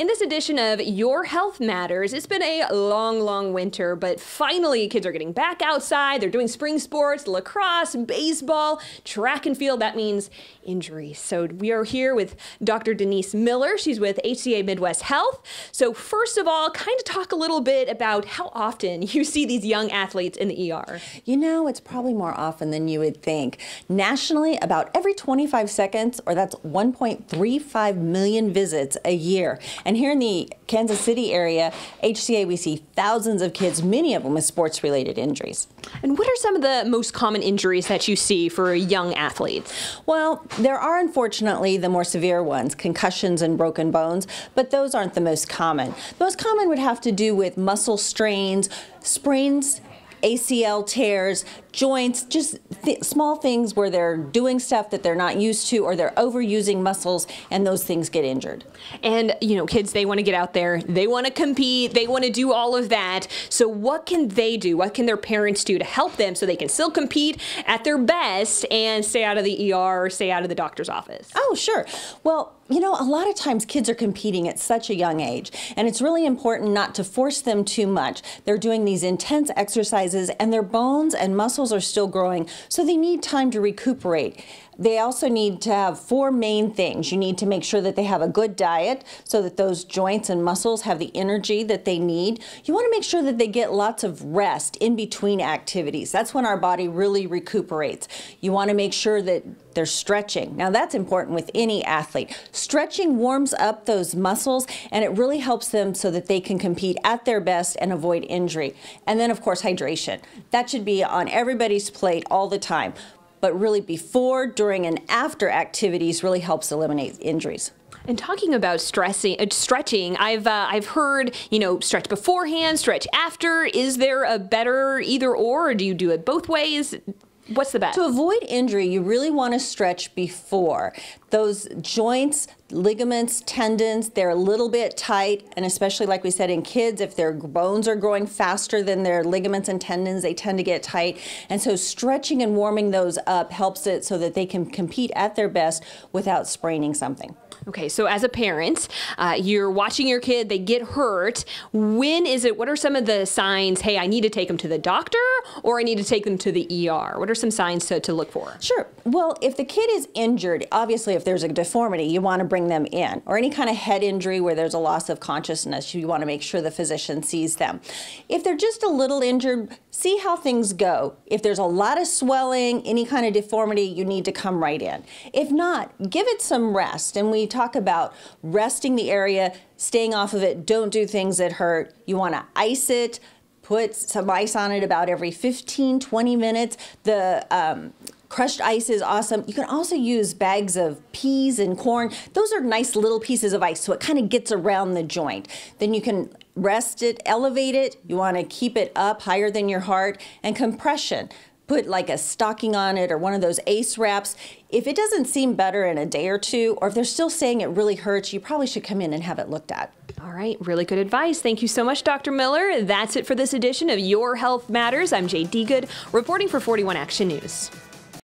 In this edition of Your Health Matters, it's been a long winter, but finally kids are getting back outside. They're doing spring sports, lacrosse, baseball, track and field. That means injuries. So we are here with Dr. Denise Miller. She's with HCA Midwest Health. So first of all, kind of talk a little bit about how often you see these young athletes in the ER. You know, it's probably more often than you would think. Nationally, about every 25 seconds, or that's 1.35 million visits a year. And here in the Kansas City area, HCA, we see thousands of kids, many of them with sports-related injuries. And what are some of the most common injuries that you see for young athletes? Well, there are unfortunately the more severe ones, concussions and broken bones, but those aren't the most common. Most common would have to do with muscle strains, sprains, ACL tears, joints, just small things where they're doing stuff that they're not used to, or they're overusing muscles, and those things get injured. And, you know, kids, they want to get out there, they want to compete, they want to do all of that. So what can they do? What can their parents do to help them so they can still compete at their best and stay out of the ER or stay out of the doctor's office? Oh, sure. Well, you know, a lot of times kids are competing at such a young age, and it's really important not to force them too much. They're doing these intense exercises, and their bones and muscles are still growing, so they need time to recuperate. They also need to have four main things. You need to make sure that they have a good diet so that those joints and muscles have the energy that they need. You want to make sure that they get lots of rest in between activities. That's when our body really recuperates. You want to make sure that they're stretching. Now that's important with any athlete. Stretching warms up those muscles, and it really helps them so that they can compete at their best and avoid injury. And then of course hydration. That should be on everybody's plate all the time. But really before, during, and after activities really helps eliminate injuries. And talking about stretching, I've heard, you know, stretch beforehand, stretch after. Is there a better either or do you do it both ways? What's the best? To avoid injury, you really want to stretch before. Those joints, ligaments, tendons, they're a little bit tight, and especially like we said in kids, if their bones are growing faster than their ligaments and tendons, they tend to get tight. And so stretching and warming those up helps it so that they can compete at their best without spraining something. Okay, so as a parent, you're watching your kid, they get hurt. What are some of the signs, hey, I need to take them to the doctor or I need to take them to the ER? What are some signs to look for? Sure. Well, if the kid is injured, obviously if there's a deformity, you want to bring them in. Or any kind of head injury where there's a loss of consciousness, you want to make sure the physician sees them. If they're just a little injured, see how things go. If there's a lot of swelling, any kind of deformity, you need to come right in. If not, give it some rest. And we talk about resting the area, staying off of it, don't do things that hurt. You want to ice it, put some ice on it about every 15-20 minutes. The crushed ice is awesome. You can also use bags of peas and corn. Those are nice little pieces of ice, so it kind of gets around the joint. Then you can rest it, elevate it. You want to keep it up higher than your heart. And compression. Put like a stocking on it or one of those ACE wraps. If it doesn't seem better in a day or two, or if they're still saying it really hurts, you probably should come in and have it looked at. All right, really good advice. Thank you so much, Dr. Miller. That's it for this edition of Your Health Matters. I'm Jade Degood, reporting for 41 Action News.